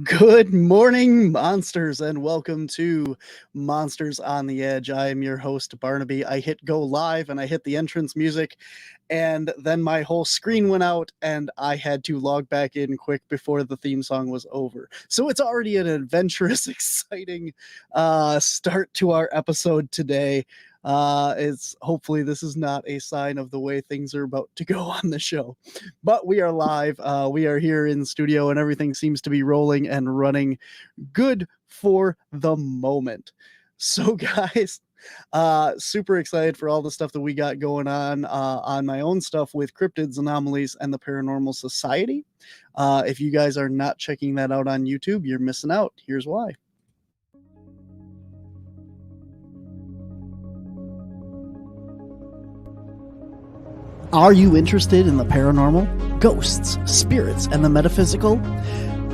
Good morning, monsters, and welcome to Monsters on the Edge. I am your host, Barnaby. I hit go live and I hit the entrance music, and then my whole screen went out, and I had to log back in quick before the theme song was over. So it's already an adventurous, exciting start to our episode today. It's hopefully this is not a sign of the way things are about to go on the show, but we are live. We are here in studio, and everything seems to be rolling and running good for the moment. So, guys, super excited for all the stuff that we got going on my own stuff with cryptids, anomalies, and the Paranormal Society. If you guys are not checking that out on YouTube, you're missing out. Here's why. Are you interested in the paranormal, ghosts, spirits, and the metaphysical?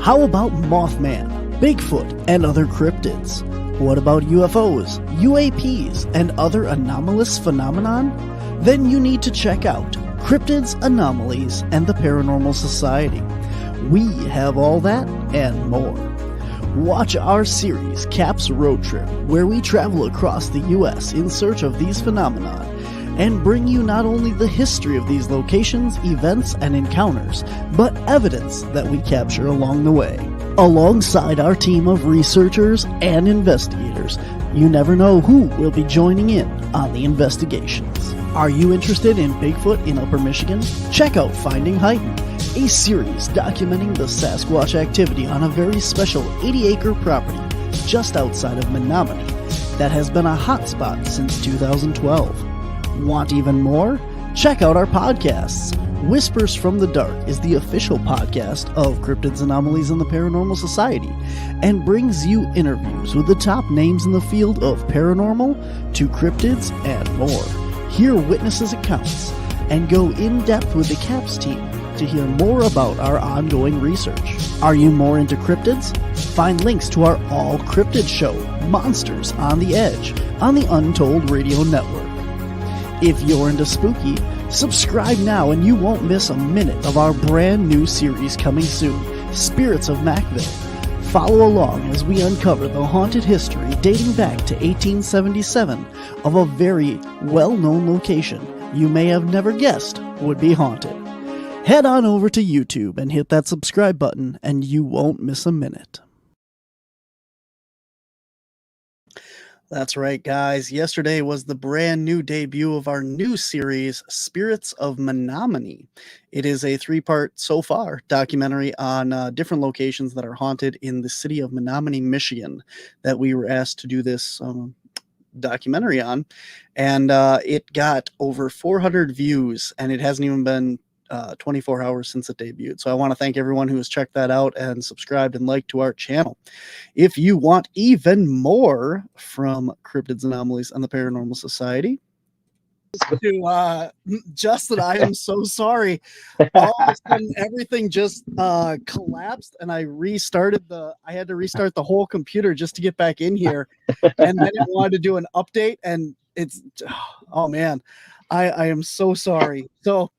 How about Mothman, Bigfoot, and other cryptids? What about UFOs, UAPs, and other anomalous phenomenon? Then you need to check out Cryptids, Anomalies, and the Paranormal Society. We have all that and more. Watch our series, Caps Road Trip, where we travel across the U.S. in search of these phenomena, and bring you not only the history of these locations, events, and encounters, but evidence that we capture along the way. Alongside our team of researchers and investigators, you never know who will be joining in on the investigations. Are you interested in Bigfoot in Upper Michigan? Check out Finding Heighton, a series documenting the Sasquatch activity on a very special 80-acre property just outside of Menominee that has been a hotspot since 2012. Want even more? Check out our podcasts. Whispers from the Dark is the official podcast of Cryptids, Anomalies, and the Paranormal Society, and brings you interviews with the top names in the field of paranormal to cryptids and more. Hear witnesses' accounts and go in depth with the CAPS team to hear more about our ongoing research. Are you more into cryptids? Find links to our all cryptid show, Monsters on the Edge, on the Untold Radio Network. If you're into spooky, subscribe now and you won't miss a minute of our brand new series coming soon, Spirits of Macville. Follow along as we uncover the haunted history dating back to 1877 of a very well-known location you may have never guessed would be haunted. Head on over to YouTube and hit that subscribe button and you won't miss a minute. That's right, guys. Yesterday was the brand new debut of our new series, Spirits of Menominee. It is a 3-part, so far, documentary on different locations that are haunted in the city of Menominee, Michigan, that we were asked to do this documentary on. And it got over 400 views, and it hasn't even been 24 hours since it debuted. So I want to thank everyone who has checked that out and subscribed and liked to our channel. If you want even more from Cryptids, Anomalies, and the Paranormal Society, Justin, I am so sorry. All of a sudden, everything just collapsed, and I had to restart the whole computer just to get back in here. And then it wanted to do an update, and oh man, I am so sorry. So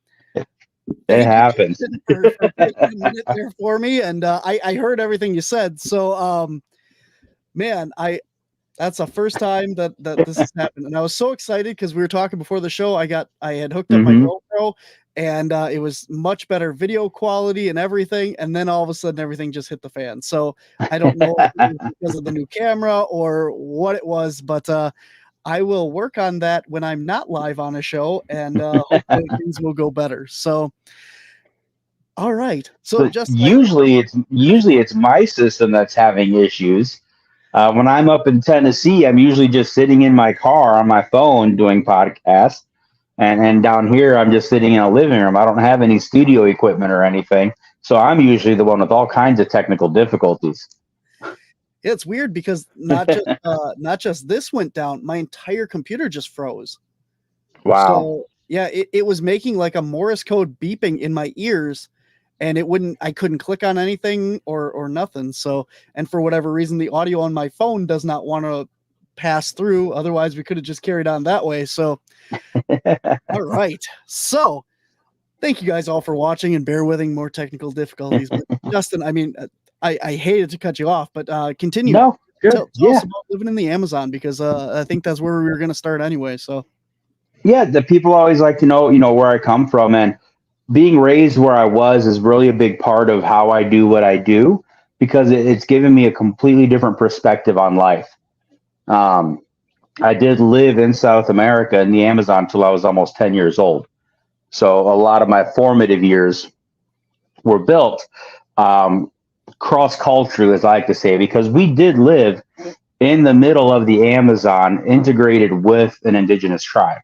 it happens. For a minute there for me, and I heard everything you said. So, man, that's the first time that this has happened, and I was so excited because we were talking before the show. I had hooked up my GoPro, and it was much better video quality and everything. And then all of a sudden, everything just hit the fan. So I don't know if it was because of the new camera or what it was, but I will work on that when I'm not live on a show, and hopefully things will go better. So, all right. So just usually it's my system that's having issues. When I'm up in Tennessee, I'm usually just sitting in my car on my phone doing podcasts, and down here I'm just sitting in a living room. I don't have any studio equipment or anything, so I'm usually the one with all kinds of technical difficulties. It's weird because not just this went down, my entire computer just froze. Wow. So yeah, it was making like a Morse code beeping in my ears, and I couldn't click on anything or nothing. So, and for whatever reason, the audio on my phone does not want to pass through. Otherwise we could have just carried on that way. So, all right. So thank you guys all for watching, and bear with more technical difficulties. But Justin, I mean, I hated to cut you off, but continue. No, good. Tell Yeah. us about living in the Amazon, because I think that's where we were going to start anyway. So Yeah, the people always like to know, where I come from, and being raised where I was is really a big part of how I do what I do, because it's given me a completely different perspective on life. Um, I did live in South America in the Amazon till I was almost 10 years old. So a lot of my formative years were built cross culturally, as I like to say, because we did live in the middle of the Amazon, integrated with an indigenous tribe.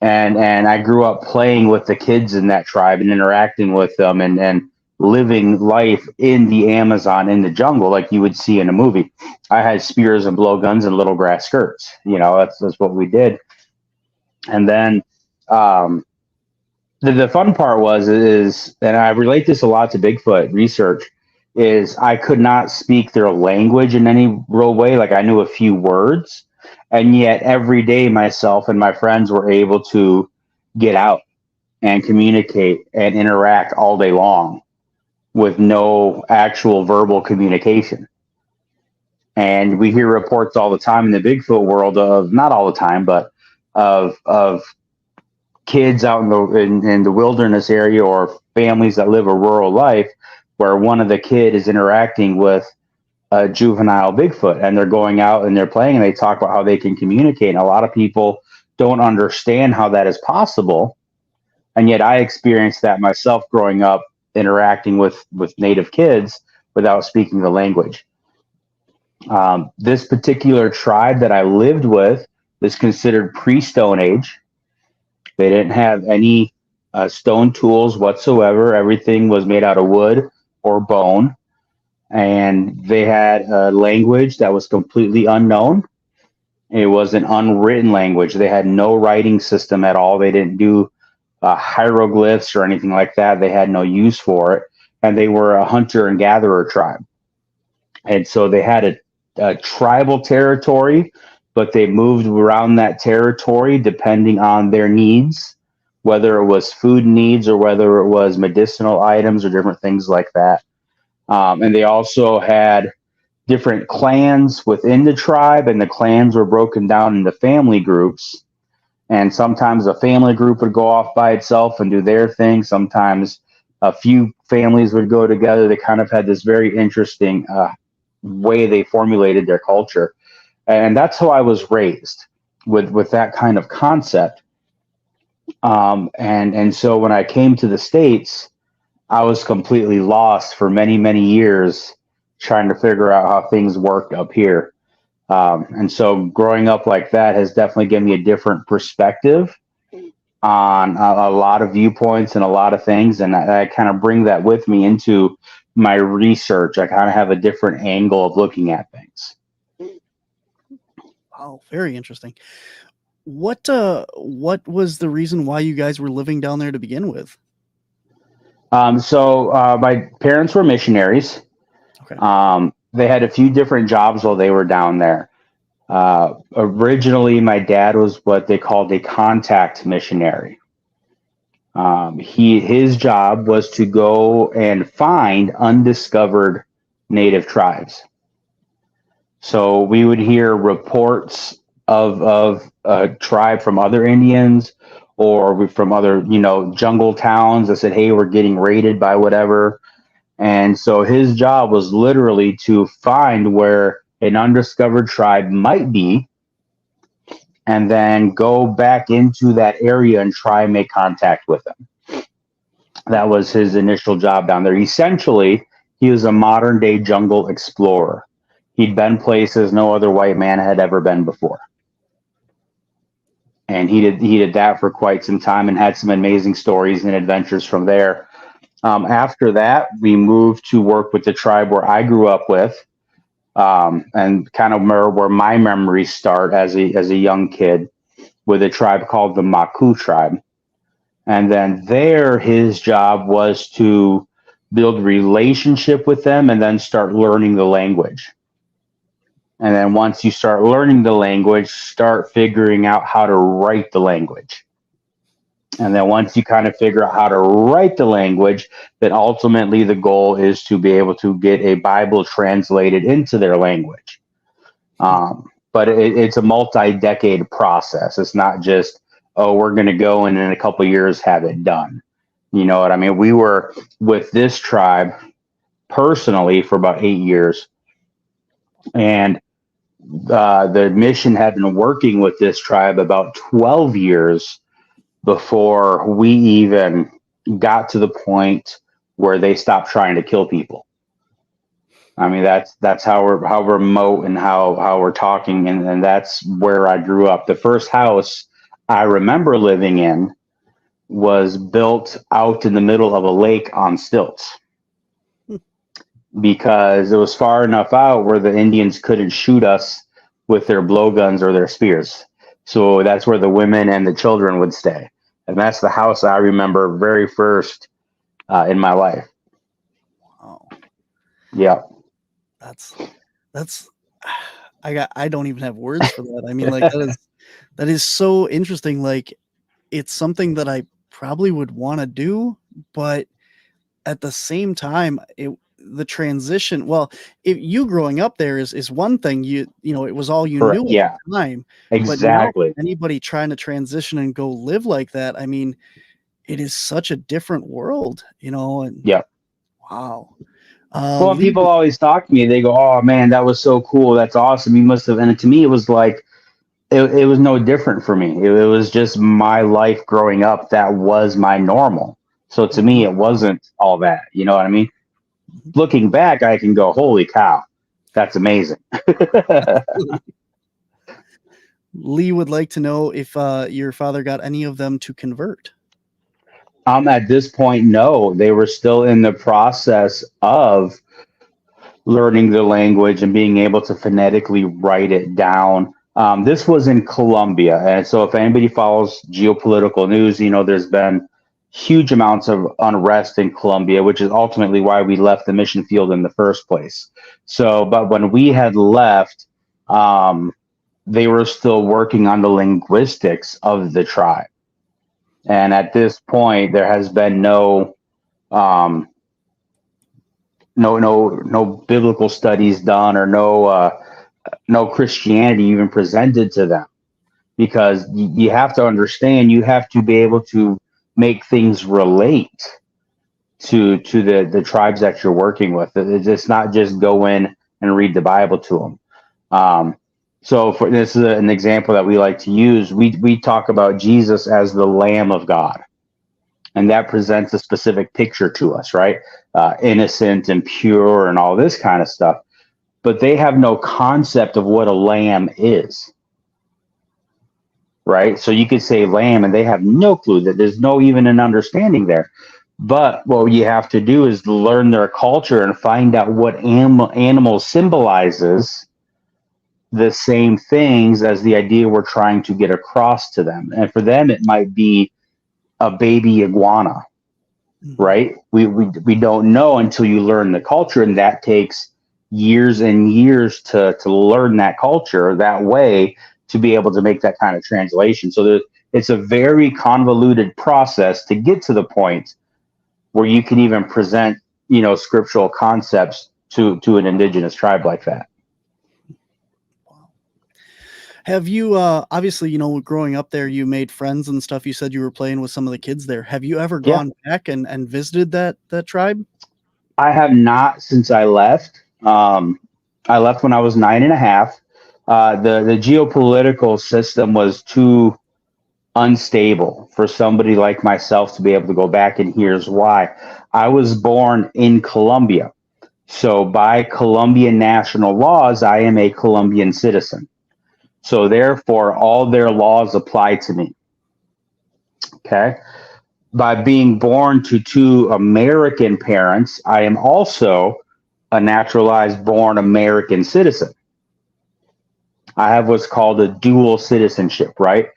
And I grew up playing with the kids in that tribe and interacting with them, and living life in the Amazon, in the jungle, like you would see in a movie. I had spears and blowguns and little grass skirts. That's what we did. And then the fun part is, and I relate this a lot to Bigfoot research, is I could not speak their language in any real way. Like, I knew a few words, and yet every day myself and my friends were able to get out and communicate and interact all day long with no actual verbal communication. And we hear reports all the time in the Bigfoot world of, not all the time, but of kids out in the wilderness area, or families that live a rural life, where one of the kid is interacting with a juvenile Bigfoot, and they're going out and they're playing, and they talk about how they can communicate. And a lot of people don't understand how that is possible. And yet I experienced that myself growing up, interacting with native kids without speaking the language. This particular tribe that I lived with is considered pre-Stone Age. They didn't have any stone tools whatsoever. Everything was made out of wood or bone. And they had a language that was completely unknown. It was an unwritten language. They had no writing system at all. They didn't do hieroglyphs or anything like that. They had no use for it. And they were a hunter and gatherer tribe. And so they had a tribal territory, but they moved around that territory depending on their needs, whether it was food needs or whether it was medicinal items or different things like that. And they also had different clans within the tribe, and the clans were broken down into family groups. And sometimes a family group would go off by itself and do their thing. Sometimes a few families would go together. They kind of had this very interesting way they formulated their culture. And that's how I was raised, with that kind of concept. And so when I came to the States, I was completely lost for many, many years, trying to figure out how things worked up here. And so growing up like that has definitely given me a different perspective on a lot of viewpoints and a lot of things. And I kind of bring that with me into my research. I kind of have a different angle of looking at things. Wow, very interesting. What was the reason why you guys were living down there to begin with? So my parents were missionaries. Okay. They had a few different jobs while they were down there. Originally, my dad was what they called a contact missionary. His job was to go and find undiscovered native tribes. So we would hear reports of a tribe from other Indians, or from other, jungle towns that said, hey, we're getting raided by whatever. And so his job was literally to find where an undiscovered tribe might be, and then go back into that area and try and make contact with them. That was his initial job down there. Essentially, he was a modern day jungle explorer. He'd been places no other white man had ever been before. And he did that for quite some time, and had some amazing stories and adventures from there. After that, we moved to work with the tribe where I grew up with, and kind of where my memories start as a young kid, with a tribe called the Maku tribe. And then there, his job was to build relationship with them and then start learning the language. And then once you start learning the language, start figuring out how to write the language. And then once you kind of figure out how to write the language, then ultimately the goal is to be able to get a Bible translated into their language. But it's a multi-decade process. It's not just, oh, we're going to go and in a couple of years have it done. You know what I mean? We were with this tribe personally for about 8 years. And the mission had been working with this tribe about 12 years before we even got to the point where they stopped trying to kill people. I mean, that's how remote and how we're talking, and that's where I grew up. The first house I remember living in was built out in the middle of a lake on stilts because it was far enough out where the Indians couldn't shoot us with their blowguns or their spears. So that's where the women and the children would stay. And that's the house I remember very first in my life. Wow. Yeah. That's I don't even have words for that. I mean, like that is so interesting. Like, it's something that I probably would want to do, but at the same time, the transition, well, if you growing up there is one thing, you know, it was all you Correct. knew Yeah. at the time. Exactly. But now anybody trying to transition and go live like that, I mean, it is such a different world, you know, and Yeah. wow. Well, when Lee, people always talk to me, they go, "Oh man, that was so cool. That's awesome. You must have." And to me, it was like it was no different for me. It was just my life growing up. That was my normal. So to me, it wasn't all that. You know what I mean? Looking back, I can go, "Holy cow, that's amazing." Lee would like to know if your father got any of them to convert. At this point, no, they were still in the process of learning the language and being able to phonetically write it down. This was in Colombia. And so if anybody follows geopolitical news, you know, there's been huge amounts of unrest in Colombia, which is ultimately why we left the mission field in the first place. So, but when we had left, they were still working on the linguistics of the tribe. And at this point, there has been no biblical studies done or no Christianity even presented to them, because you have to understand, you have to be able to make things relate to the tribes that you're working with. It's not just go in and read the Bible to them. So for this is an example that we like to use. We talk about Jesus as the Lamb of God, and that presents a specific picture to us, right? Innocent and pure and all this kind of stuff. But they have no concept of what a lamb is, right? So you could say lamb, and they have no clue, that there's no even an understanding there. But what you have to do is learn their culture and find out what animal symbolizes the same things as the idea we're trying to get across to them. And for them, it might be a baby iguana, right? We don't know until you learn the culture, and that takes years and years to learn that culture that way to be able to make that kind of translation. So it's a very convoluted process to get to the point where you can even present, you know, scriptural concepts to an indigenous tribe like that. Have you, obviously, you know, growing up there, you made friends and stuff. You said you were playing with some of the kids there. Have you ever gone back and visited that tribe? I have not since I left. I left when I was 9.5. The geopolitical system was too unstable for somebody like myself to be able to go back, and here's why. I was born in Colombia. So by Colombian national laws, I am a Colombian citizen. So therefore, all their laws apply to me. Okay. By being born to two American parents, I am also a naturalized born American citizen. I have what's called a dual citizenship, right?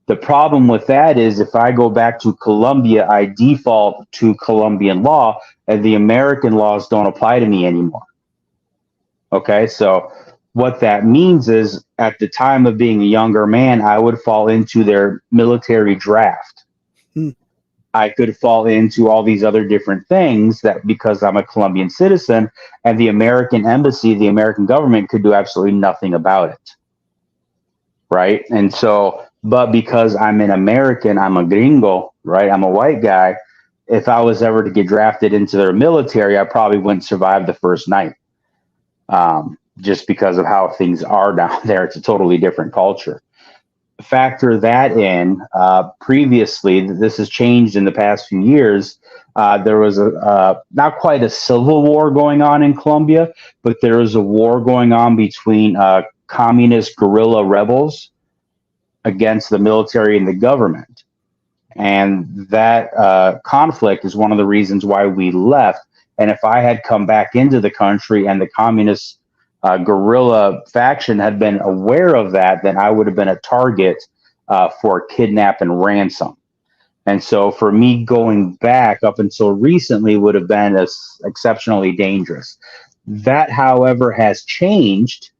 The problem with that is if I go back to Colombia, I default to Colombian law, and the American laws don't apply to me anymore. Okay, so what that means is at the time of being a younger man, I would fall into their military draft. Hmm. I could fall into all these other different things that because I'm a Colombian citizen and the American embassy, the American government could do absolutely nothing about it. Right. And so, but because I'm an American, I'm a gringo, right? I'm a white guy. If I was ever to get drafted into their military, I probably wouldn't survive the first night, just because of how things are down there. It's a totally different culture. Factor that in. Previously, this has changed in the past few years. There was a not quite a civil war going on in Colombia, but there was a war going on between communist guerrilla rebels against the military and the government. And that conflict is one of the reasons why we left. And if I had come back into the country and the communist guerrilla faction had been aware of that, then I would have been a target for kidnap and ransom. And so for me going back up until recently would have been exceptionally dangerous. That, however, has changed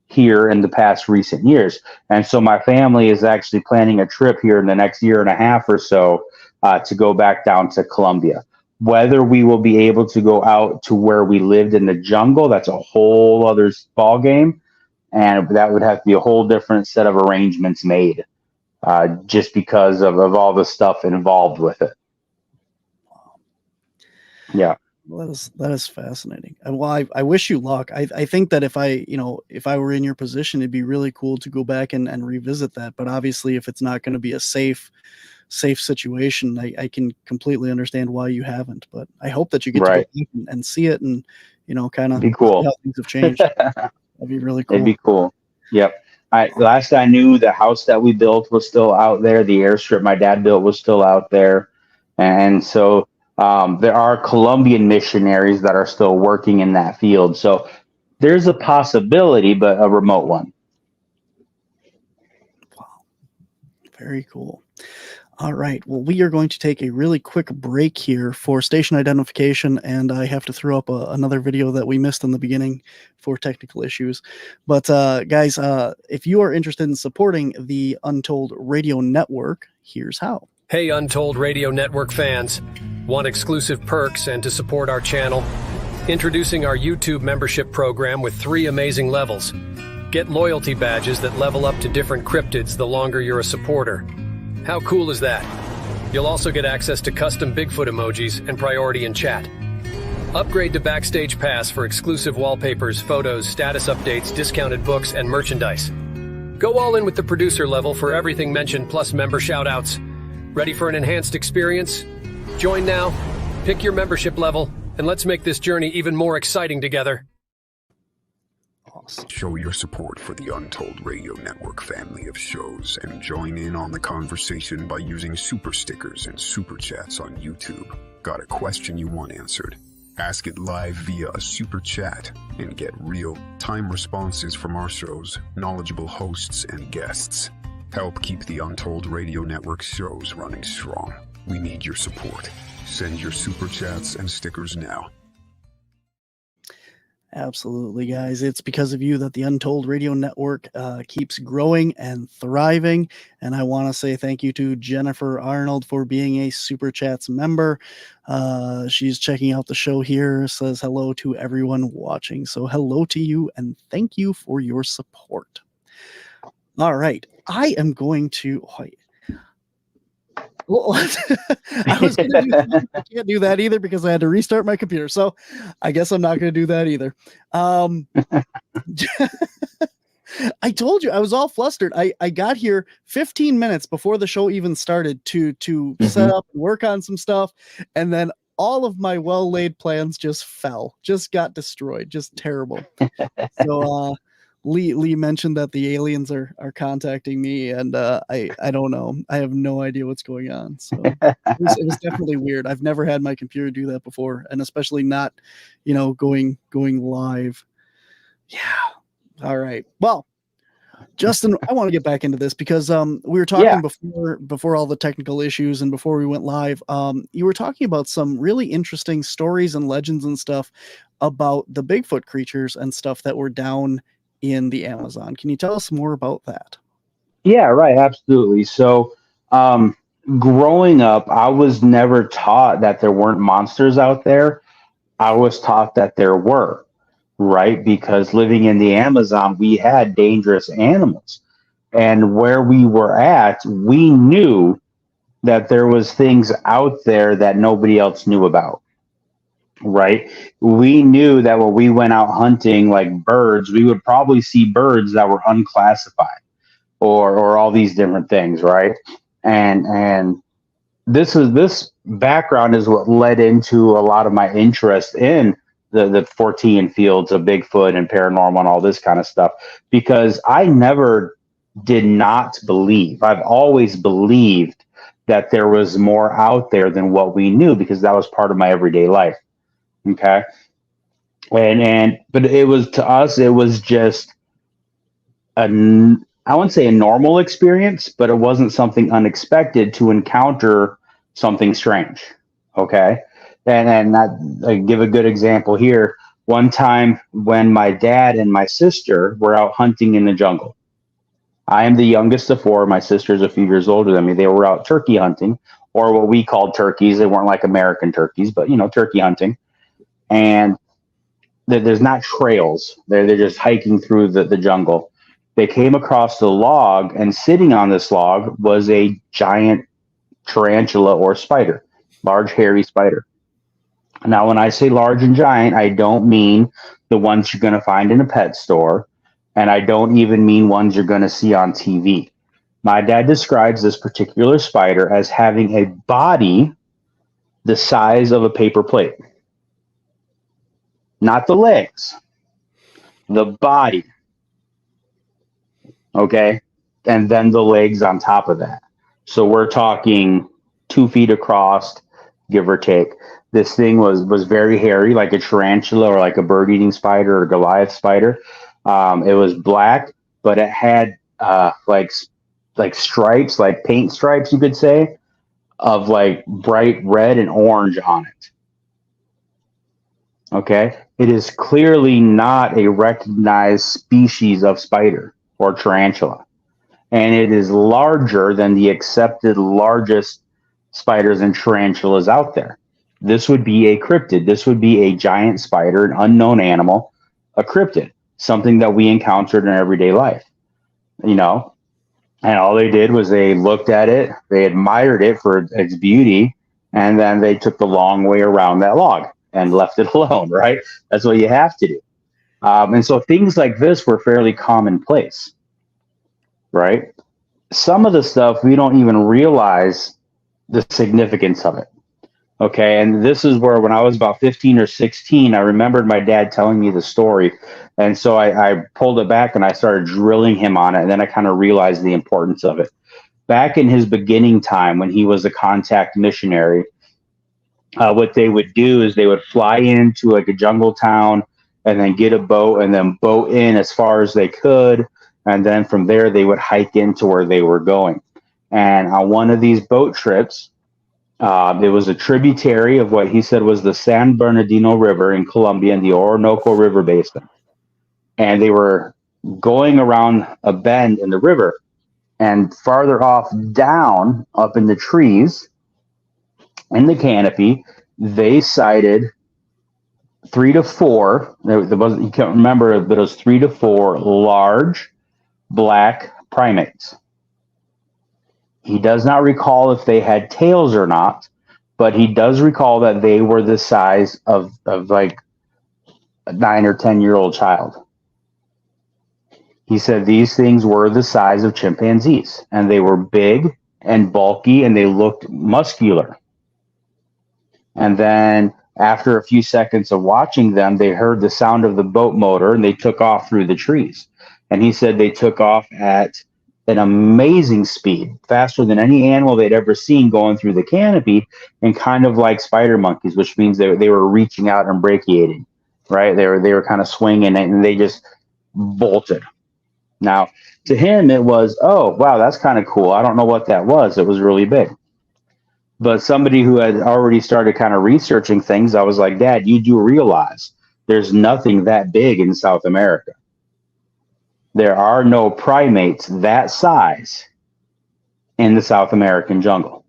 here in the past recent years. And so my family is actually planning a trip here in the next year and a half or so to go back down to Colombia. Whether we will be able to go out to where we lived in the jungle, that's a whole other ball game. And that would have to be a whole different set of arrangements made just because of all the stuff involved with it. Yeah. Well, that is fascinating. Well, I wish you luck. I think that if I were in your position, it'd be really cool to go back and revisit that. But obviously, if it's not going to be a safe situation, I can completely understand why you haven't. But I hope that you get to go back and see it and kind of be cool. See how things have changed. That'd be really cool. It'd be cool. Yep. Last I knew, the house that we built was still out there. The airstrip my dad built was still out there, and so. There are Colombian missionaries that are still working in that field. So there's a possibility, but a remote one. Wow. Very cool. All right. Well, we are going to take a really quick break here for station identification, and I have to throw up another video that we missed in the beginning for technical issues. But guys, if you are interested in supporting the Untold Radio Network, here's how. Hey, Untold Radio Network fans. Want exclusive perks and to support our channel? Introducing our YouTube membership program with 3 amazing levels. Get loyalty badges that level up to different cryptids the longer you're a supporter. How cool is that? You'll also get access to custom Bigfoot emojis and priority in chat. Upgrade to Backstage Pass for exclusive wallpapers, photos, status updates, discounted books, and merchandise. Go all in with the producer level for everything mentioned plus member shoutouts. Ready for an enhanced experience? Join now, pick your membership level, and let's make this journey even more exciting together. Awesome. Show your support for the Untold Radio Network family of shows and join in on the conversation by using super stickers and super chats on YouTube. Got a question you want answered? Ask it live via a super chat and get real-time responses from our show's knowledgeable hosts and guests. Help keep the Untold Radio Network shows running strong. We need your support. Send your super chats and stickers now. Absolutely, guys. It's because of you that the Untold Radio Network keeps growing and thriving. And I want to say thank you to Jennifer Arnold for being a Super Chats member. She's checking out the show here, says hello to everyone watching. So hello to you and thank you for your support. All right. I am going to... Well, I was going to do that. I can't do that either because I had to restart my computer. So I guess I'm not going to do that either. I told you I was all flustered. I got here 15 minutes before the show even started to set up and work on some stuff. And then all of my well-laid plans just got destroyed. Just terrible. So, Lee mentioned that the aliens are contacting me, and I don't know. I have no idea what's going on. So it was definitely weird. I've never had my computer do that before, and especially not, going live. Yeah. All right. Well, Justin, I want to get back into this because we were talking before all the technical issues and before we went live. You were talking about some really interesting stories and legends and stuff about the Bigfoot creatures and stuff that were down in the Amazon. Can you tell us more about that? Yeah, right. Absolutely. So growing up, I was never taught that there weren't monsters out there. I was taught that there were, right? Because living in the Amazon, we had dangerous animals. And where we were at, we knew that there was things out there that nobody else knew about, right? We knew that when we went out hunting like birds, we would probably see birds that were unclassified or all these different things, right? And this background is what led into a lot of my interest in the Fortean fields of Bigfoot and paranormal and all this kind of stuff, because I never did not believe. I've always believed that there was more out there than what we knew, because that was part of my everyday life. Okay. But it was, to us, it was just I wouldn't say a normal experience, but it wasn't something unexpected to encounter something strange. Okay. And that, I give a good example here. One time when my dad and my sister were out hunting in the jungle, I am the youngest of four. My sister's a few years older than me. They were out turkey hunting, or what we called turkeys. They weren't like American turkeys, but turkey hunting. And there's not trails. They're just hiking through the jungle. They came across the log, and sitting on this log was a giant tarantula or spider, large hairy spider. Now, when I say large and giant, I don't mean the ones you're going to find in a pet store, and I don't even mean ones you're going to see on TV. My dad describes this particular spider as having a body the size of a paper plate. Not the legs, the body. Okay. And then the legs on top of that. So we're talking 2 feet across, give or take. This thing was very hairy, like a tarantula or like a bird-eating spider or Goliath spider. It was black, but it had like stripes, like paint stripes, you could say, of like bright red and orange on it. Okay. It is clearly not a recognized species of spider or tarantula. And it is larger than the accepted largest spiders and tarantulas out there. This would be a cryptid. This would be a giant spider, an unknown animal, a cryptid, something that we encountered in everyday life, And all they did was they looked at it, they admired it for its beauty, and then they took the long way around that log and left it alone, right? That's what you have to do. And so things like this were fairly commonplace, right? Some of the stuff we don't even realize the significance of it. Okay. And this is where, when I was about 15 or 16, I remembered my dad telling me the story. And so I pulled it back and I started drilling him on it. And then I kind of realized the importance of it. Back in his beginning time, when he was a contact missionary, what they would do is they would fly into like a jungle town and then get a boat and then boat in as far as they could. And then from there, they would hike into where they were going. And on one of these boat trips, it was a tributary of what he said was the San Bernardino River in Colombia in the Orinoco River Basin. And they were going around a bend in the river. And farther off down, up in the trees, in the canopy, they sighted 3 to 4. You can't remember, but it was 3 to 4 large black primates. He does not recall if they had tails or not, but he does recall that they were the size of like a 9 or 10-year-old child. He said these things were the size of chimpanzees, and they were big and bulky, and they looked muscular. And then after a few seconds of watching them, they heard the sound of the boat motor, and they took off through the trees. And he said they took off at an amazing speed, faster than any animal they'd ever seen going through the canopy, and kind of like spider monkeys, which means they were reaching out and brachiating, right? They were kind of swinging, and they just bolted. Now, to him, it was, oh, wow, that's kind of cool. I don't know what that was. It was really big. But somebody who had already started kind of researching things, I was like, Dad, you do realize there's nothing that big in South America. There are no primates that size in the South American jungle.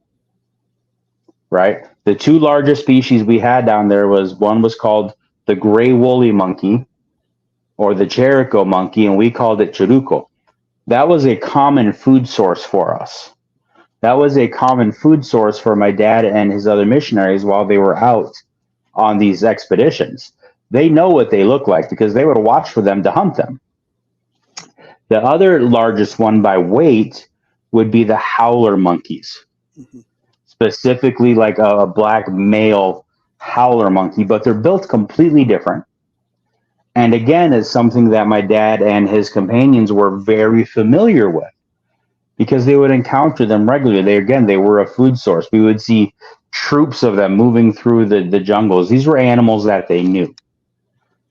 right? The two largest species we had down there was one was called the gray woolly monkey or the Jericho monkey, and we called it Chiruko. That was a common food source for us. That was a common food source for my dad and his other missionaries while they were out on these expeditions. They know what they look like because they would watch for them to hunt them. The other largest one by weight would be the howler monkeys, specifically like a black male howler monkey, but they're built completely different. And again, it's something that my dad and his companions were very familiar with because they would encounter them regularly. They were a food source. We would see troops of them moving through the jungles. These were animals that they knew.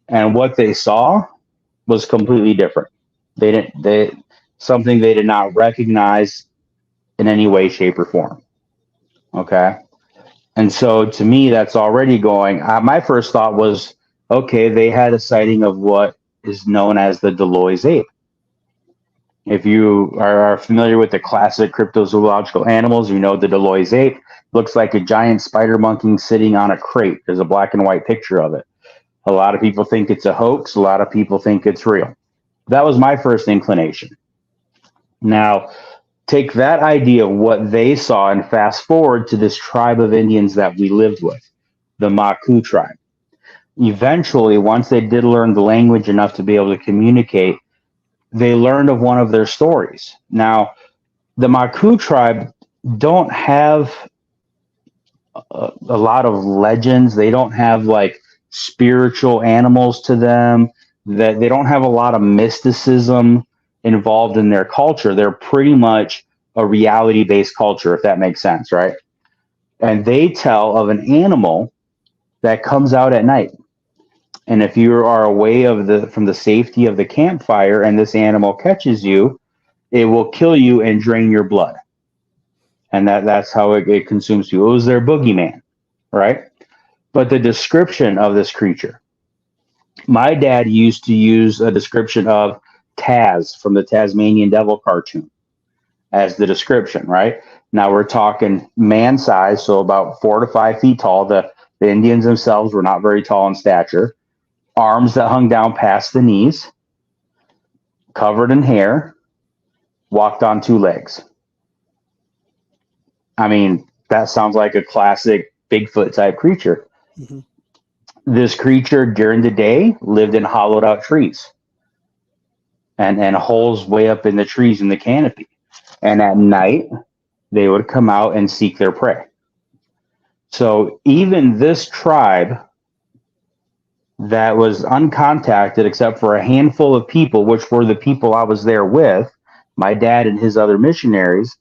And what they saw was completely different. Something they did not recognize in any way, shape, or form. Okay. And so to me, that's already going. My first thought was, okay, they had a sighting of what is known as the Deloy's ape. If you are familiar with the classic cryptozoological animals, you know the Deloy's ape looks like a giant spider monkey sitting on a crate. There's a black and white picture of it. A lot of people think it's a hoax. A lot of people think it's real. That was my first inclination. Now, take that idea of what they saw and fast forward to this tribe of Indians that we lived with, the Maku tribe. Eventually, once they did learn the language enough to be able to communicate, they learned of one of their stories. Now, the Maku tribe don't have a lot of legends. They don't have like spiritual animals to them. That they don't have a lot of mysticism involved in their culture. They're pretty much a reality-based culture, if that makes sense, right? And they tell of an animal that comes out at night. And if you are away from the safety of the campfire and this animal catches you, it will kill you and drain your blood. And that's how it consumes you. It was their boogeyman, right? But the description of this creature, my dad used to use a description of Taz from the Tasmanian Devil cartoon as the description, right? Now we're talking man size, so about 4 to 5 feet tall. The Indians themselves were not very tall in stature. Arms that hung down past the knees, covered in hair, walked on 2 legs. I mean, that sounds like a classic Bigfoot type creature. Mm-hmm. This creature during the day lived in hollowed out trees and holes way up in the trees in the canopy. And at night, they would come out and seek their prey. So even this tribe that was uncontacted except for a handful of people, which were the people I was there with, my dad and his other missionaries,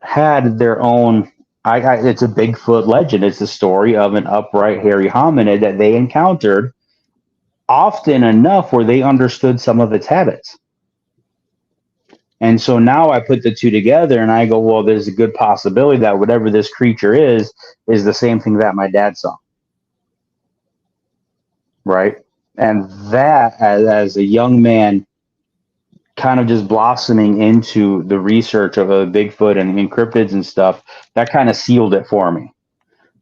had their own, it's a Bigfoot legend. It's the story of an upright hairy hominid that they encountered often enough where they understood some of its habits. And so now I put the two together and I go, well, there's a good possibility that whatever this creature is the same thing that my dad saw. Right. And that, as a young man, kind of just blossoming into the research of a Bigfoot and cryptids and stuff, that kind of sealed it for me.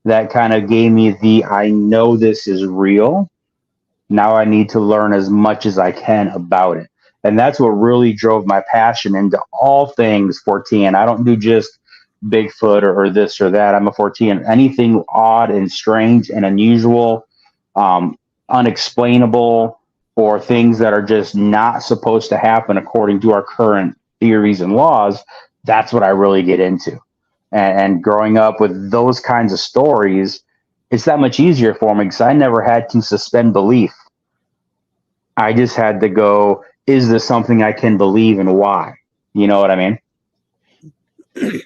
That kind of gave me I know this is real. Now I need to learn as much as I can about it. And that's what really drove my passion into all things Fortean. I don't do just Bigfoot or this or that. I'm a Fortean. Anything odd and strange and unusual, unexplainable, or things that are just not supposed to happen according to our current theories and laws, that's what I really get into. And growing up with those kinds of stories, it's that much easier for me because I never had to suspend belief. I just had to go, is this something I can believe and why? You know what I mean?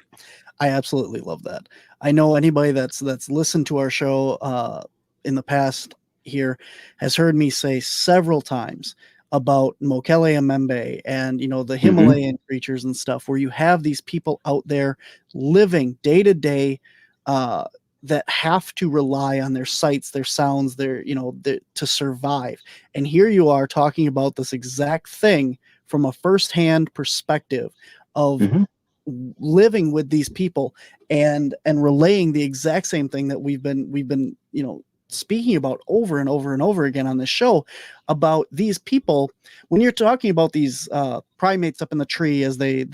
I absolutely love that. I know anybody that's listened to our show in the past here has heard me say several times about Mokele Amembe and, the Himalayan creatures and stuff, where you have these people out there living day to day that have to rely on their sights, their sounds, to survive. And here you are talking about this exact thing from a firsthand perspective of living with these people and relaying the exact same thing that we've been speaking about over and over and over again on this show about these people. When you're talking about these primates up in the tree as they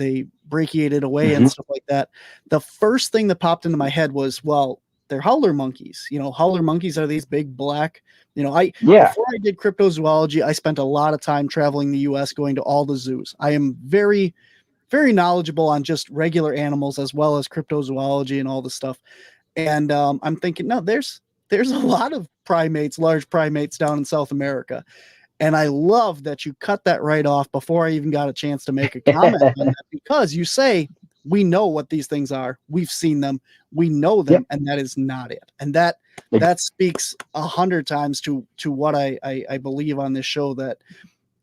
brachiated away and stuff like that, the first thing that popped into my head was, well, they're howler monkeys. Howler monkeys are these big black, before I did cryptozoology, I spent a lot of time traveling the US, going to all the zoos. I am very, very knowledgeable on just regular animals as well as cryptozoology and all the stuff. And I'm thinking, no, there's a lot of primates, large primates down in South America. And I love that you cut that right off before I even got a chance to make a comment on that, because you say, we know what these things are. We've seen them. We know them. And that is not it. And that speaks 100 times to what I believe on this show, that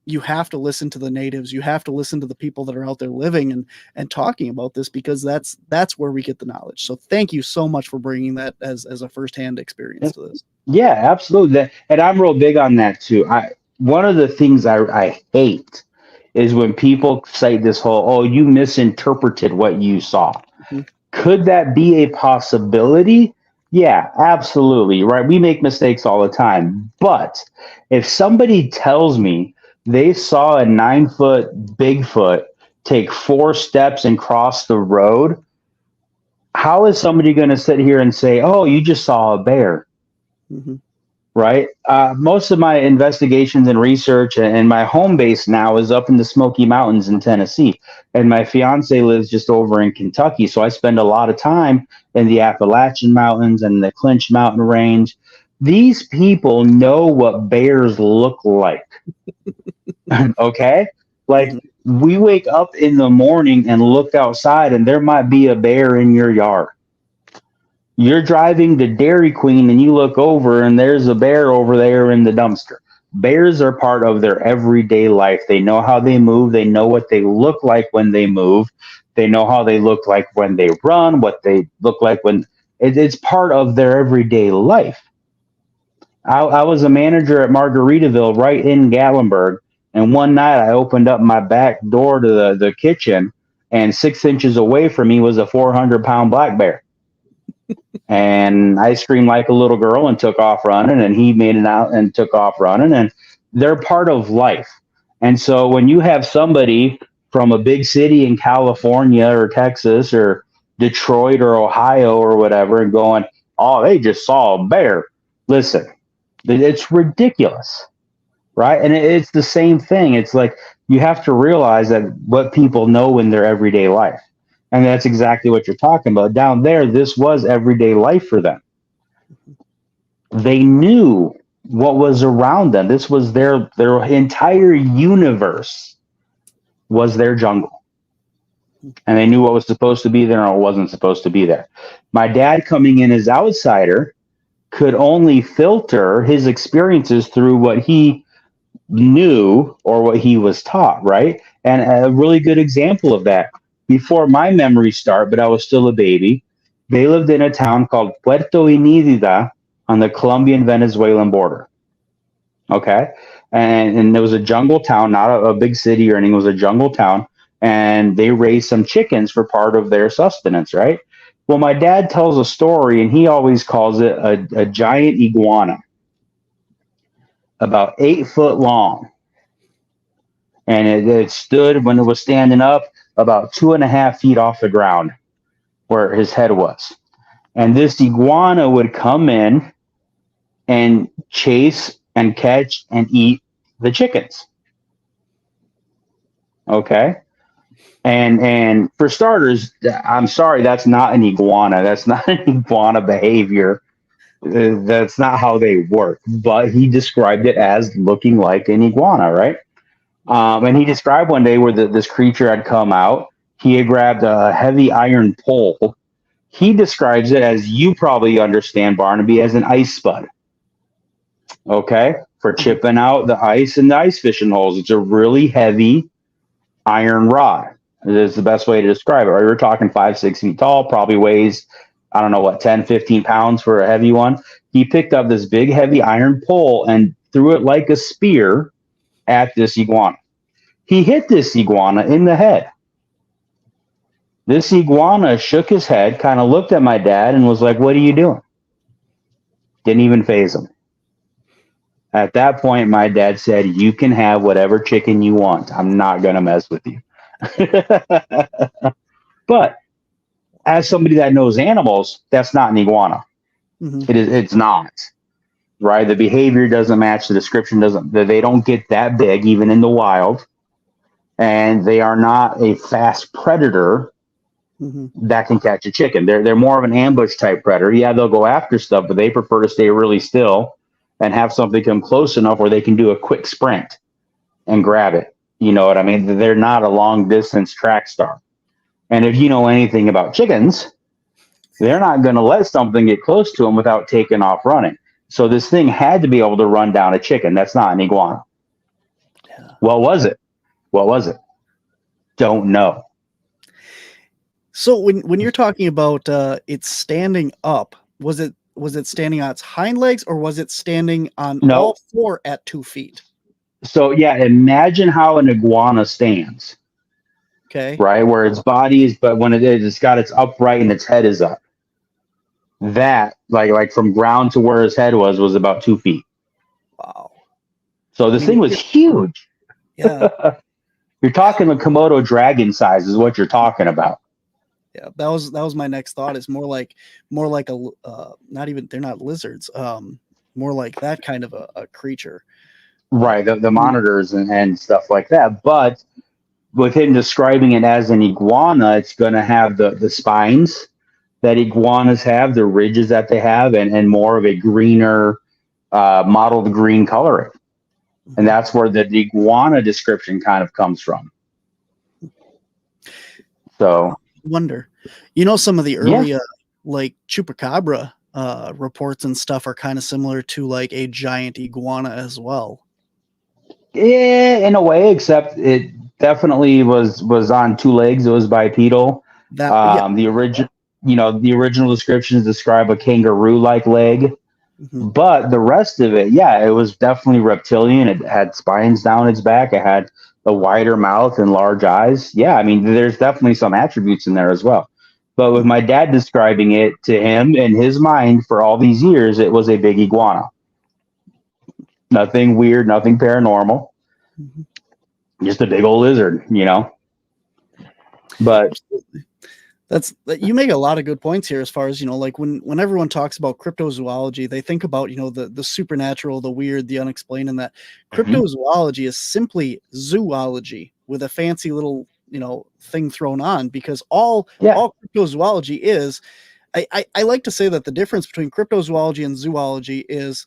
you have to listen to the natives. You have to listen to the people that are out there living and talking about this, because that's where we get the knowledge. So thank you so much for bringing that as a firsthand experience to this. Yeah, absolutely. And I'm real big on that too. One of the things I hate is when people say this whole, oh, you misinterpreted what you saw. Mm-hmm. Could that be a possibility? Yeah, absolutely. Right. We make mistakes all the time. But if somebody tells me they saw a 9-foot Bigfoot take 4 steps and cross the road, how is somebody going to sit here and say, oh, you just saw a bear? Mm-hmm. Right. Most of my investigations and research and my home base now is up in the Smoky Mountains in Tennessee. And my fiance lives just over in Kentucky. So I spend a lot of time in the Appalachian Mountains and the Clinch Mountain Range. These people know what bears look like. Okay. Like, we wake up in the morning and look outside and there might be a bear in your yard. You're driving to Dairy Queen and you look over and there's a bear over there in the dumpster. Bears are part of their everyday life. They know how they move. They know what they look like when they move. They know how they look like when they run, what they look like when it's part of their everyday life. I was a manager at Margaritaville right in Gatlinburg. And one night I opened up my back door to the kitchen, and 6 inches away from me was a 400-pound black bear. And I screamed like a little girl and took off running, and he made it out and took off running. And they're part of life. And so when you have somebody from a big city in California or Texas or Detroit or Ohio or whatever and going, oh, they just saw a bear. Listen, it's ridiculous. Right. And it's the same thing. It's like, you have to realize that what people know in their everyday life. And that's exactly what you're talking about. Down there, this was everyday life for them. They knew what was around them. This was their entire universe was their jungle. And they knew what was supposed to be there and what wasn't supposed to be there. My dad, coming in as outsider, could only filter his experiences through what he knew or what he was taught, right? And a really good example of that, before my memories start, but I was still a baby, they lived in a town called Puerto Inidida on the Colombian-Venezuelan border. Okay? And it was a jungle town, not a big city or anything. It was a jungle town. And they raised some chickens for part of their sustenance, right? Well, my dad tells a story, and he always calls it a giant iguana, about 8 foot long. And it stood, when it was standing up, about 2.5 feet off the ground where his head was. And this iguana would come in and chase and catch and eat the chickens. Okay? And for starters, I'm sorry, that's not an iguana. That's not an iguana behavior. That's not how they work. But he described it as looking like an iguana, right? And he described one day where this creature had come out. He had grabbed a heavy iron pole. He describes it, as you probably understand, Barnaby, as an ice spud. Okay? For chipping out the ice in the ice fishing holes. It's a really heavy iron rod. Is the best way to describe it. Right? We're talking 5-6 feet tall, probably weighs, 10, 15 pounds for a heavy one. He picked up this big, heavy iron pole and threw it like a spear at this iguana. He hit this iguana in the head. This iguana shook his head, kind of looked at my dad, and was like, "What are you doing?" Didn't even faze him. At that point, my dad said, "You can have whatever chicken you want. I'm not going to mess with you." But as somebody that knows animals, that's not an iguana. Mm-hmm. It's not. Right? The behavior doesn't match, the description doesn't, they don't get that big even in the wild. And they are not a fast predator that can catch a chicken. They're more of an ambush type predator. Yeah, they'll go after stuff, but they prefer to stay really still and have something come close enough where they can do a quick sprint and grab it. You know what I mean? They're not a long distance track star. And if you know anything about chickens, they're not going to let something get close to them without taking off running. So this thing had to be able to run down a chicken. That's not an iguana. Yeah. What was it? Don't know. So when you're talking about it standing up, was it standing on its hind legs, or was it standing on all four at 2 feet? So yeah, imagine how an iguana stands. Okay. Right, where its body is, but when it's got its upright and its head is up. That like from ground to where his head was about 2 feet. Wow. So this thing was huge. Yeah. You're talking the Komodo dragon size is what you're talking about. Yeah, that was my next thought. Is more like a not even, they're not lizards. More like that kind of a creature. Right, the monitors and stuff like that. But with him describing it as an iguana, it's going to have the spines that iguanas have, the ridges that they have, and more of a greener, mottled green coloring. And that's where the iguana description kind of comes from. So, wonder, some of the early like chupacabra reports and stuff are kind of similar to like a giant iguana as well. Yeah, in a way, except it definitely was on 2 legs. It was bipedal. The original descriptions describe a kangaroo-like leg, but the rest of it, it was definitely reptilian. It had spines down its back. It had a wider mouth and large eyes. Yeah, I mean, there's definitely some attributes in there as well. But with my dad describing it to him in his mind for all these years, it was a big iguana. Nothing weird, nothing paranormal. Just a big old lizard, But you make a lot of good points here as far as, like when everyone talks about cryptozoology, they think about, the supernatural, the weird, the unexplained, and that cryptozoology is simply zoology with a fancy little, thing thrown on, because all cryptozoology is, I like to say that the difference between cryptozoology and zoology is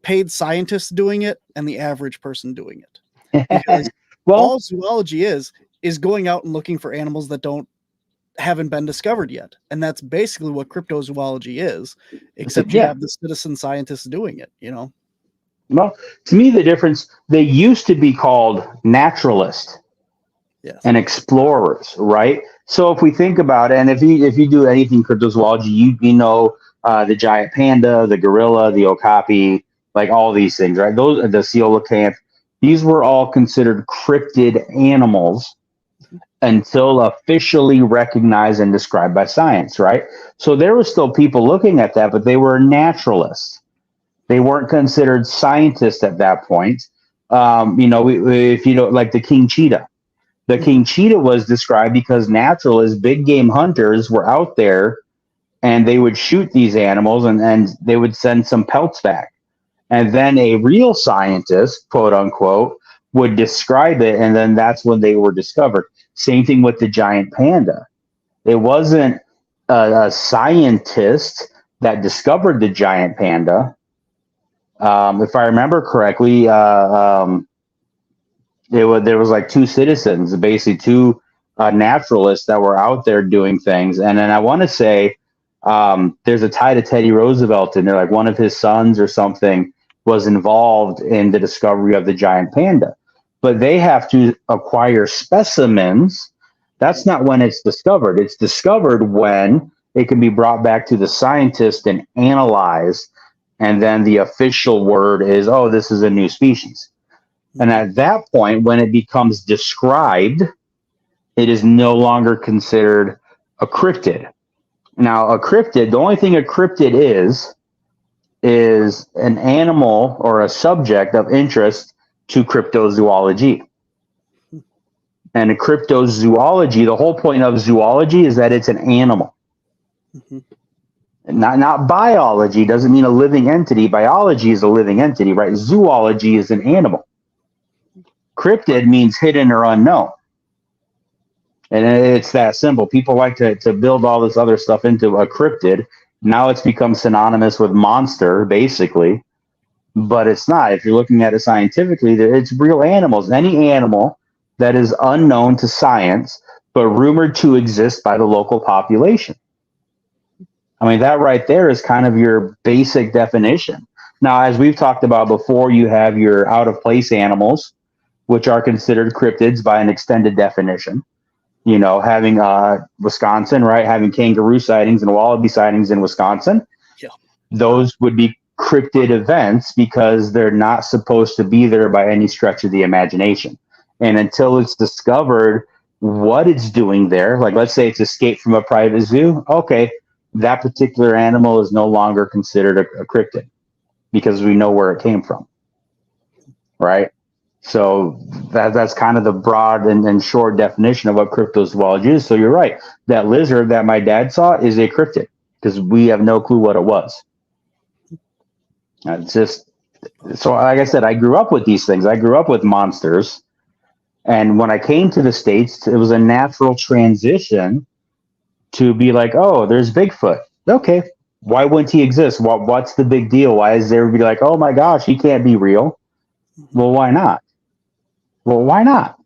paid scientists doing it and the average person doing it. Because all zoology is going out and looking for animals that haven't been discovered yet. And that's basically what cryptozoology is, except you have the citizen scientists doing it, Well, to me, the difference, they used to be called naturalists and explorers, right? So if we think about it, and if you do anything cryptozoology, you know the giant panda, the gorilla, the okapi, like all these things, right? Those, the coelacanth, these were all considered cryptid animals until officially recognized and described by science, right? So there were still people looking at that, but they were naturalists. They weren't considered scientists at that point. If you know, like the king cheetah. The king cheetah was described because naturalists, big game hunters, were out there and they would shoot these animals and they would send some pelts back. And then a real scientist, quote unquote, would describe it, and then that's when they were discovered. Same thing with the giant panda. It wasn't a scientist that discovered the giant panda. If I remember correctly, there was like 2 citizens, basically 2 naturalists that were out there doing things. And then I want to say there's a tie to Teddy Roosevelt in there, like one of his sons or something was involved in the discovery of the giant panda. But they have to acquire specimens. That's not when it's discovered. It's discovered when it can be brought back to the scientist and analyzed. And then the official word is, oh, this is a new species. And at that point, when it becomes described, it is no longer considered a cryptid. Now, a cryptid, the only thing a cryptid is an animal or a subject of interest to cryptozoology. And a cryptozoology, the whole point of zoology is that it's an animal. Mm-hmm. Not biology doesn't mean a living entity. Biology is a living entity, right? Zoology is an animal. Cryptid means hidden or unknown. And it's that simple. People like to build all this other stuff into a cryptid. Now it's become synonymous with monster, basically. But it's not. If you're looking at it scientifically, it's real animals. Any animal that is unknown to science, but rumored to exist by the local population. I mean, that right there is kind of your basic definition. Now, as we've talked about before, you have your out-of-place animals, which are considered cryptids by an extended definition. You know, having Wisconsin, right? Having kangaroo sightings and wallaby sightings in Wisconsin. Yeah. Those would be cryptid events because they're not supposed to be there by any stretch of the imagination. And until it's discovered what it's doing there, like let's say it's escaped from a private zoo, okay, that particular animal is no longer considered a cryptid because we know where it came from, right? So that's kind of the broad and short definition of what cryptozoology is. So you're right. That lizard that my dad saw is a cryptid because we have no clue what it was. It's just, so like I said, I grew up with these things. I grew up with monsters. And when I came to the States, it was a natural transition to be like, oh, there's Bigfoot. Okay. Why wouldn't he exist? What's the big deal? Why is everybody like, oh my gosh, he can't be real? Well, why not? Well, why not?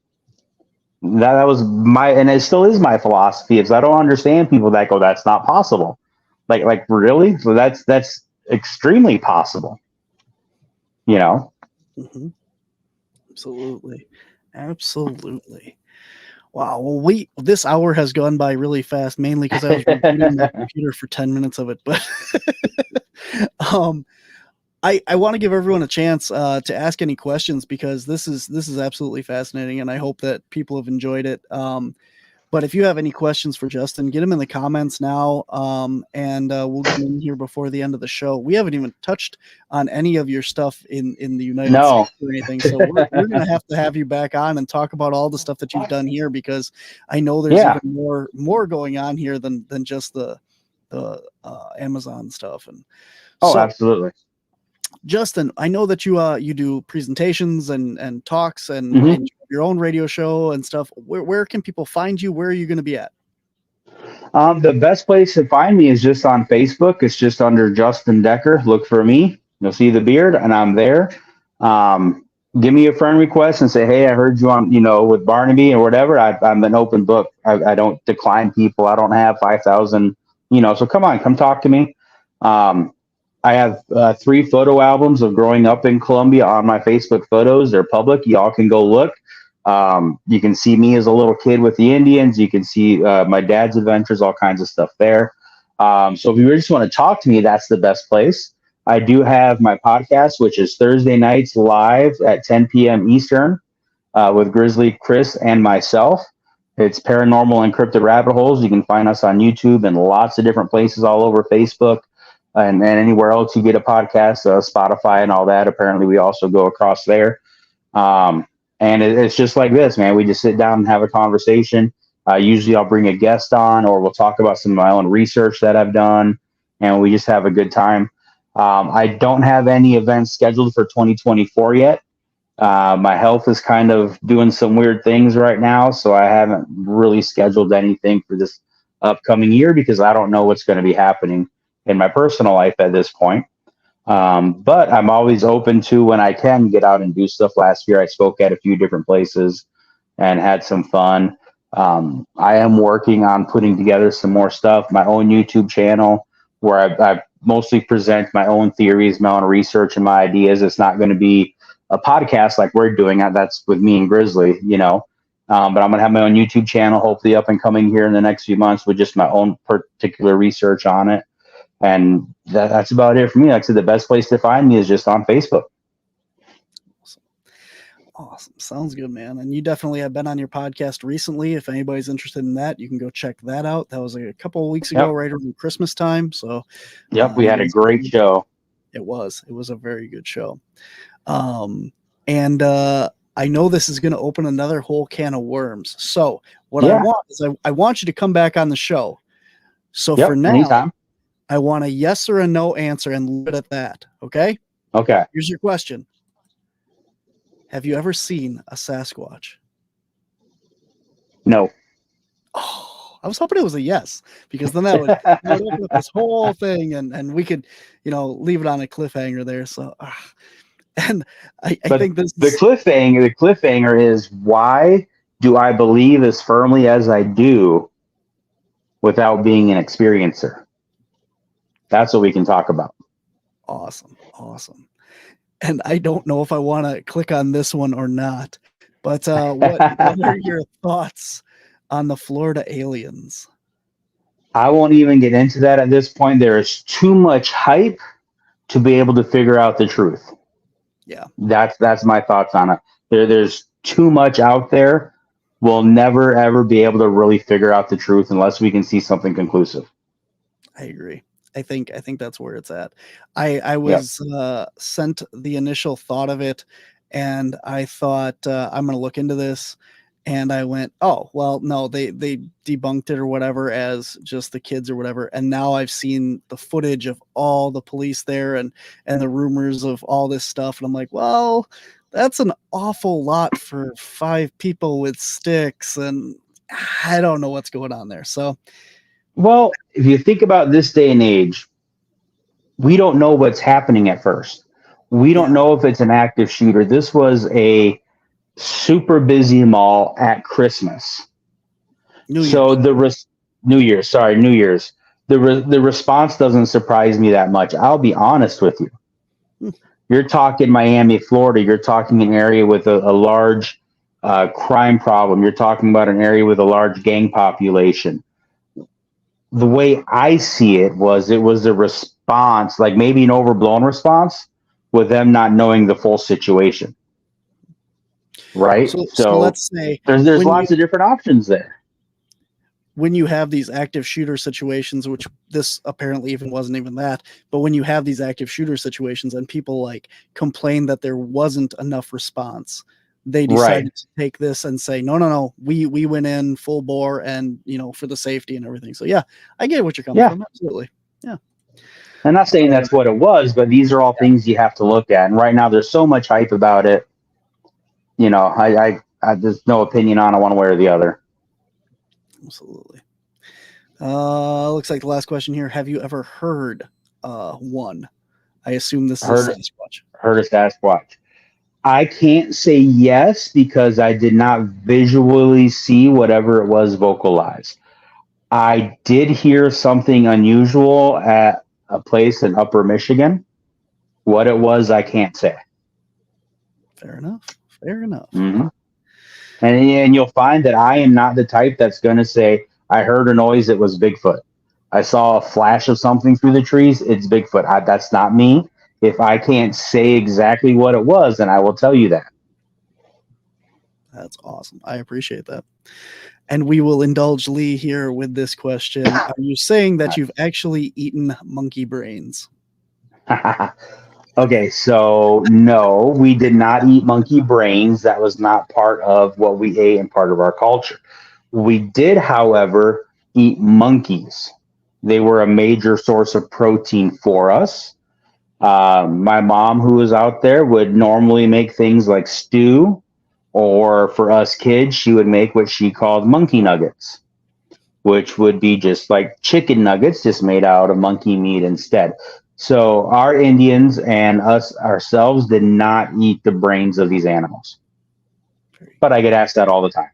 That was my, and it still is my philosophy, is I don't understand people that go, that's not possible. Like really? So that's extremely possible. You know? Mm-hmm. Absolutely. Wow. Well, this hour has gone by really fast, mainly because I was rebooting my computer for 10 minutes of it. But I want to give everyone a chance to ask any questions because this is absolutely fascinating, and I hope that people have enjoyed it. But if you have any questions for Justin, get them in the comments now, and we'll get in here before the end of the show. We haven't even touched on any of your stuff in the United States or anything, so we're going to have you back on and talk about all the stuff that you've done here, because I know there's even more going on here than just the Amazon stuff. And absolutely. Justin, I know that you do presentations and talks and, mm-hmm. and your own radio show and stuff. Where can people find you? Where are you going to be at? The best place to find me is just on Facebook. It's just under Justin Decker. Look for me. You'll see the beard, and I'm there. Give me a friend request and say, hey, I heard you on, with Barnaby or whatever. I'm an open book. I don't decline people. I don't have 5,000, so come talk to me. I have 3 photo albums of growing up in Colombia on my Facebook photos. They're public. Y'all can go look. You can see me as a little kid with the Indians. You can see my dad's adventures, all kinds of stuff there. So if you just want to talk to me, that's the best place. I do have my podcast, which is Thursday nights live at 10 p.m. Eastern with Grizzly Chris and myself. It's Paranormal and Cryptid Rabbit Holes. You can find us on YouTube and lots of different places all over Facebook. And anywhere else you get a podcast, Spotify and all that. Apparently, we also go across there. And it's just like this, man. We just sit down and have a conversation. Usually I'll bring a guest on, or we'll talk about some of my own research that I've done, and we just have a good time. I don't have any events scheduled for 2024 yet. My health is kind of doing some weird things right now, so I haven't really scheduled anything for this upcoming year because I don't know what's going to be happening in my personal life at this point. But I'm always open to, when I can, get out and do stuff. Last year I spoke at a few different places and had some fun. I am working on putting together some more stuff, my own YouTube channel where I mostly present my own theories, my own research, and my ideas. It's not going to be a podcast like we're doing. That's with me and Grizzly, but I'm going to have my own YouTube channel, hopefully up and coming here in the next few months with just my own particular research on it. And that's about it for me. Like I said, the best place to find me is just on Facebook. Awesome. Sounds good, man. And you definitely have been on your podcast recently. If anybody's interested in that, you can go check that out. That was a couple of weeks ago, right around Christmas time. So, we had a great show. It was a very good show. And I know this is going to open another whole can of worms. So what I want is I want you to come back on the show. So for now, anytime. I want a yes or a no answer and leave it at that. Okay. Okay. Here's your question. Have you ever seen a Sasquatch? No. Oh, I was hoping it was a yes, because then that would open up this whole thing, and we could, leave it on a cliffhanger there. So, and I think the cliffhanger is, why do I believe as firmly as I do without being an experiencer? That's what we can talk about. Awesome. And I don't know if I want to click on this one or not, but what are your thoughts on the Florida aliens? I won't even get into that at this point. There is too much hype to be able to figure out the truth. Yeah. That's my thoughts on it. There's too much out there. We'll never, ever be able to really figure out the truth unless we can see something conclusive. I agree. I think that's where it's at. I was sent the initial thought of it, and I thought I'm going to look into this, and I went, oh well, no, they debunked it or whatever as just the kids or whatever, and now I've seen the footage of all the police there and the rumors of all this stuff, and I'm like, well, that's an awful lot for 5 people with sticks, and I don't know what's going on there. So. Well, if you think about this day and age, we don't know what's happening at first. We don't know if it's an active shooter. This was a super busy mall at Christmas. New Year's. The response doesn't surprise me that much. I'll be honest with you. You're talking Miami, Florida. You're talking an area with a large crime problem. You're talking about an area with a large gang population. The way I see it was a response, like maybe an overblown response, with them not knowing the full situation. Right? So let's say there's lots of different options there. When you have these active shooter situations, which this apparently even wasn't even that, but when you have these active shooter situations and people like complain that there wasn't enough response, they decided to take this and say, no, we went in full bore and, for the safety and everything. So yeah, I get what you're coming from. Absolutely. Yeah. I'm not saying that's what it was, but these are all things you have to look at. And right now there's so much hype about it. I there's no opinion on it one way or the other. Absolutely. Looks like the last question here. Have you ever heard one? I assume this is Sasquatch. Heard a Sasquatch. I can't say yes because I did not visually see whatever it was vocalized. I did hear something unusual at a place in Upper Michigan. What it was, I can't say. Fair enough. Mm-hmm. And you'll find that I am not the type that's going to say, I heard a noise, it was Bigfoot. I saw a flash of something through the trees, it's Bigfoot. That's not me. If I can't say exactly what it was, then I will tell you that. That's awesome. I appreciate that. And we will indulge Lee here with this question. Are you saying that you've actually eaten monkey brains? Okay, so no, we did not eat monkey brains. That was not part of what we ate and part of our culture. We did, however, eat monkeys. They were a major source of protein for us. My mom, who was out there, would normally make things like stew, or for us kids, she would make what she called monkey nuggets, which would be just like chicken nuggets, just made out of monkey meat instead. So our Indians and us ourselves did not eat the brains of these animals. But I get asked that all the time.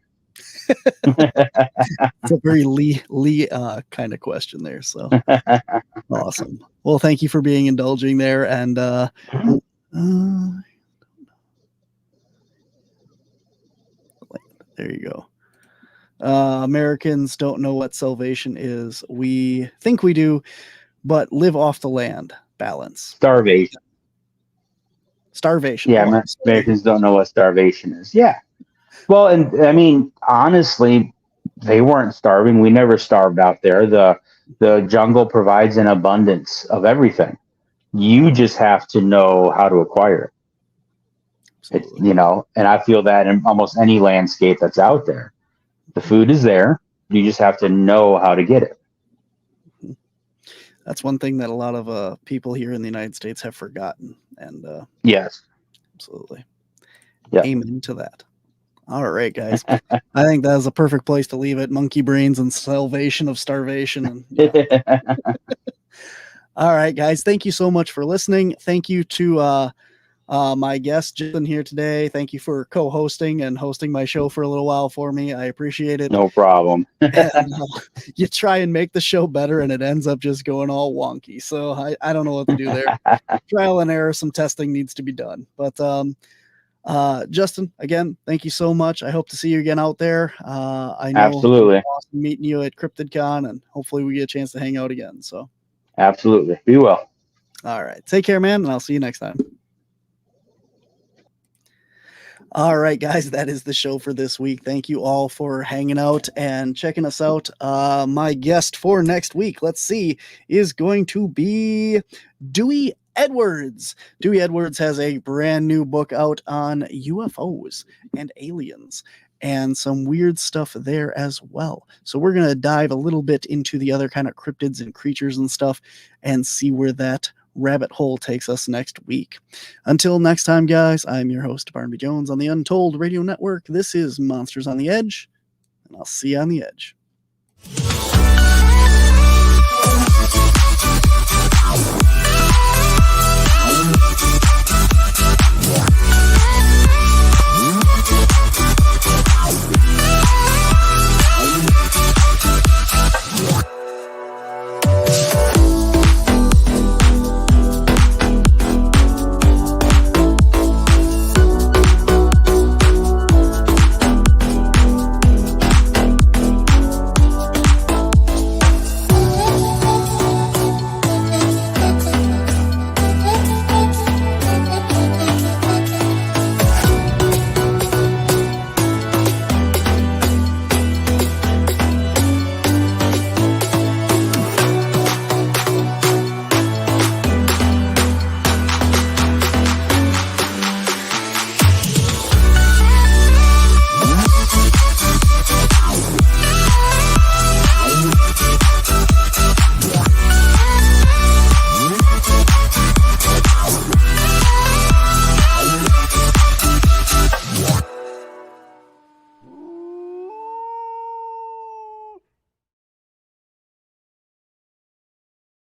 It's a very Lee kind of question there. So awesome. Well, thank you for being indulging there. And there you go. Americans don't know what salvation is. We think we do, but live off the land. Balance. Starvation. Starvation. Yeah, Oh, Americans don't know what starvation is. Yeah. Well, and I mean, honestly, they weren't starving. We never starved out there. The jungle provides an abundance of everything. You just have to know how to acquire it. absolutely. And I feel that in almost any landscape that's out there. The food is there. You just have to know how to get it. That's one thing that a lot of people here in the United States have forgotten. And Yes. absolutely. Yeah. Amen to that. All right, guys. I think that is a perfect place to leave it. Monkey brains and salvation of starvation. And, yeah. All right, guys. Thank you so much for listening. Thank you to my guest, Justin, here today. Thank you for co-hosting and hosting my show for a little while for me. I appreciate it. No problem. And, you try and make the show better, and it ends up just going all wonky. So I don't know what to do there. Trial and error. Some testing needs to be done. But Justin, again, thank you so much. I hope to see you again out there. I know Absolutely. it was awesome meeting you at CryptidCon, and hopefully we get a chance to hang out again. So, Absolutely. Be well. all right. Take care, man, and I'll see you next time. All right, guys, that is the show for this week. Thank you all for hanging out and checking us out. My guest for next week, let's see, is going to be Dewey Edwards. Dewey Edwards has a brand new book out on UFOs and aliens and some weird stuff there as well. So we're going to dive a little bit into the other kind of cryptids and creatures and stuff and see where that rabbit hole takes us next week. Until next time, guys, I'm your host, Barnaby Jones on the Untold Radio Network. This is Monsters on the Edge, and I'll see you on the edge.